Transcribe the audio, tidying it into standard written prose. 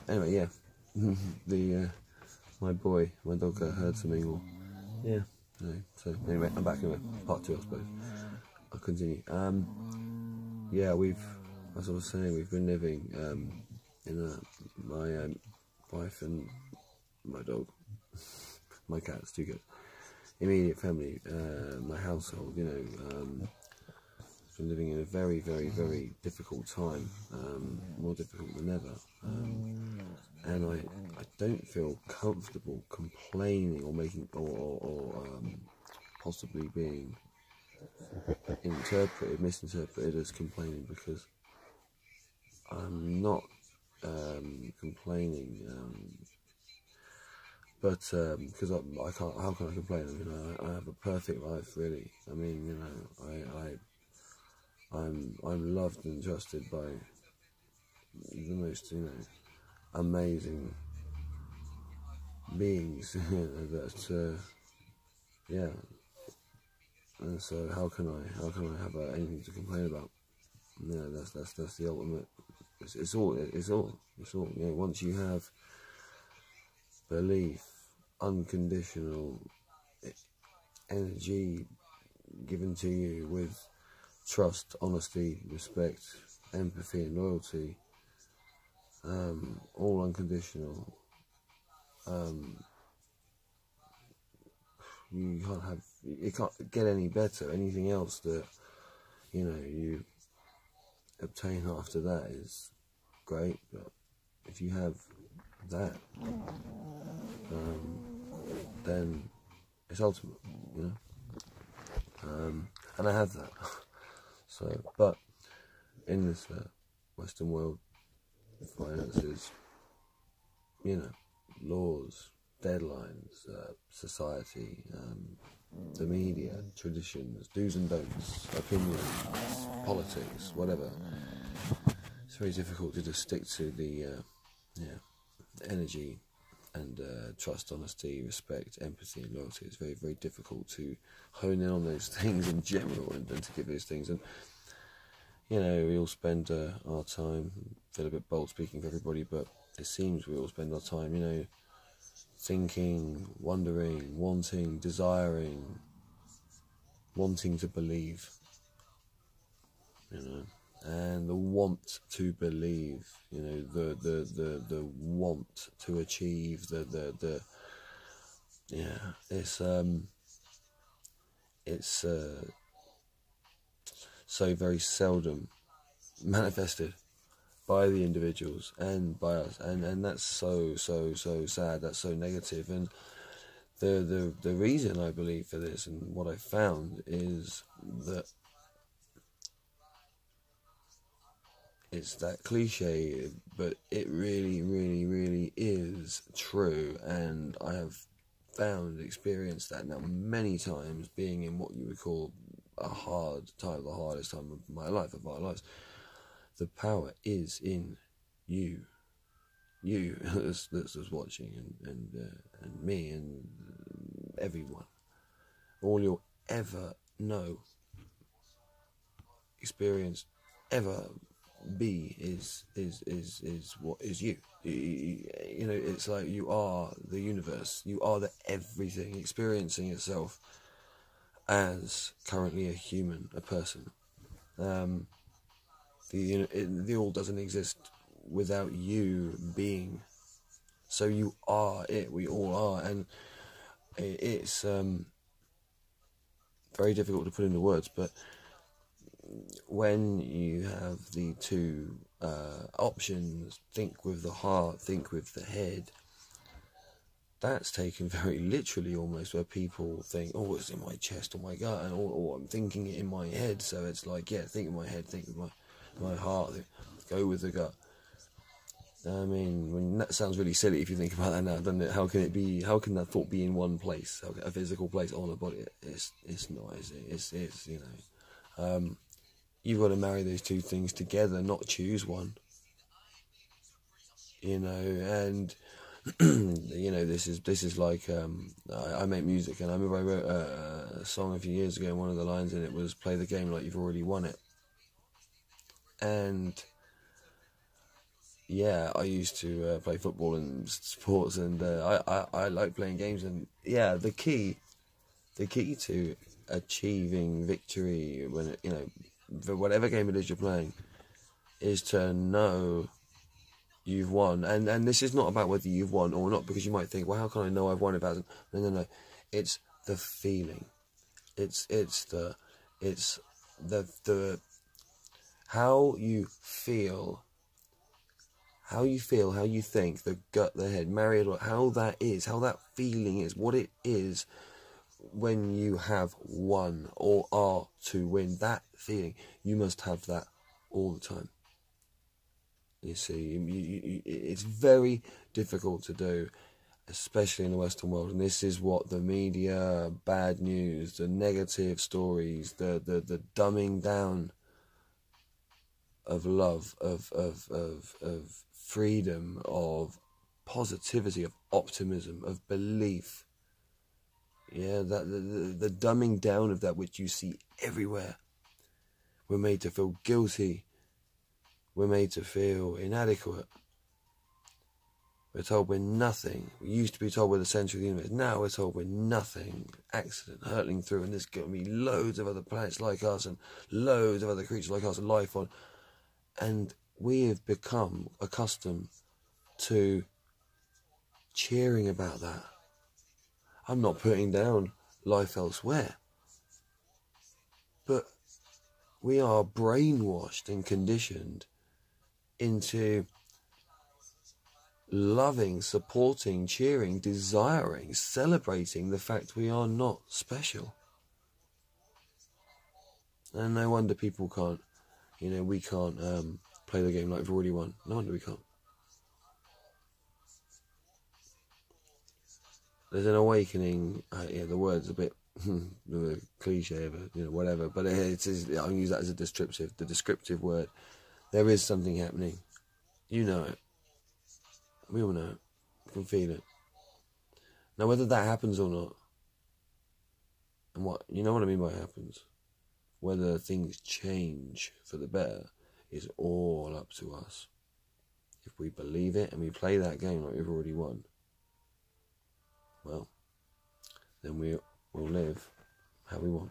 Anyway, yeah. My dog heard something, or yeah. No, so anyway, I'm back anyway. Part 2, I suppose. I'll continue. Yeah, as I was saying, we've been living my wife and my dog, my cats, 2 cats, immediate family, my household. Been living in a very, very, very difficult time, more difficult than ever, and I don't feel comfortable complaining or making or possibly being misinterpreted as complaining, because I'm not complaining, but because I can't. How can I complain? I mean, I have a perfect life, really. I mean, I'm loved and trusted by the most, amazing beings that, yeah. And so how can I have anything to complain about? Yeah, that's the ultimate. It's all. Once you have belief, unconditional energy given to you with trust, honesty, respect, empathy and loyalty, all unconditional, it can't get any better. Anything else that you obtain after that is great, but if you have that, then it's ultimate, and I have that. So, but in this Western world, finances, laws, deadlines, society, the media, traditions, do's and don'ts, opinions, politics, whatever. It's very difficult to just stick to the energy and trust, honesty, respect, empathy and loyalty. It's very, very difficult to hone in on those things in general and to give those things. And we all spend our time, feel a bit bold speaking for everybody, but it seems we all spend our time, thinking, wondering, wanting, desiring, wanting to believe, and the want to believe, the want to achieve, it's so very seldom manifested by the individuals and by us, and that's so sad. That's so negative. And the reason I believe for this, and what I found, is that it's that cliche, but it really, really, really is true. And I have experienced that now many times, being in what you would call a hard time, the hardest time of my life, of our lives. The power is in you that's watching, and me and everyone. All you'll ever know, experience, ever be is what is you. It's like you are the universe. You are the everything experiencing itself as currently a human, a person. The all doesn't exist without you being. So you are it. We all are, and it's very difficult to put into words. But when you have the 2 options, think with the heart, think with the head, that's taken very literally almost, where people think, oh, it's in my chest or my gut, and or I'm thinking it in my head. So it's like, yeah, think in my head, think with my heart, go with the gut. I mean, that sounds really silly if you think about that now, doesn't it? How can it be? How can that thought be in one place, a physical place on a body? It's not, is it? It's you've got to marry those 2 things together, not choose one. And this is like I make music, and I remember I wrote a song a few years ago, and one of the lines in it was, "Play the game like you've already won it." And yeah, I used to play football and sports, and I like playing games. And yeah, the key to achieving victory when for whatever game it is you're playing is to know you've won. And this is not about whether you've won or not, because you might think, well, how can I know I've won if it hasn't? No. It's the feeling. It's the how you feel, how you think, the gut, the head, marry it, how that feeling is, what it is when you have won or are to win. That feeling, you must have that all the time. You see, it's very difficult to do, especially in the Western world, and this is what the media, bad news, the negative stories, the dumbing down of love, of freedom, of positivity, of optimism, of belief. Yeah, that the dumbing down of that which you see everywhere. We're made to feel guilty. We're made to feel inadequate. We're told we're nothing. We used to be told we're the centre of the universe. Now we're told we're nothing. Accident hurtling through, and there's going to be loads of other planets like us, and loads of other creatures like us, and life on. And we have become accustomed to cheering about that. I'm not putting down life elsewhere, but we are brainwashed and conditioned into loving, supporting, cheering, desiring, celebrating the fact we are not special. And no wonder people can't, we can't play the game like we've already won. No wonder we can't. There's an awakening. The word's a bit cliche, but whatever. But I'll use that as the descriptive word. There is something happening. You know it. We all know it. We can feel it. Now, whether that happens or not, and what I mean by happens, whether things change for the better, is all up to us. If we believe it and we play that game like we've already won, well, then we'll live how we want.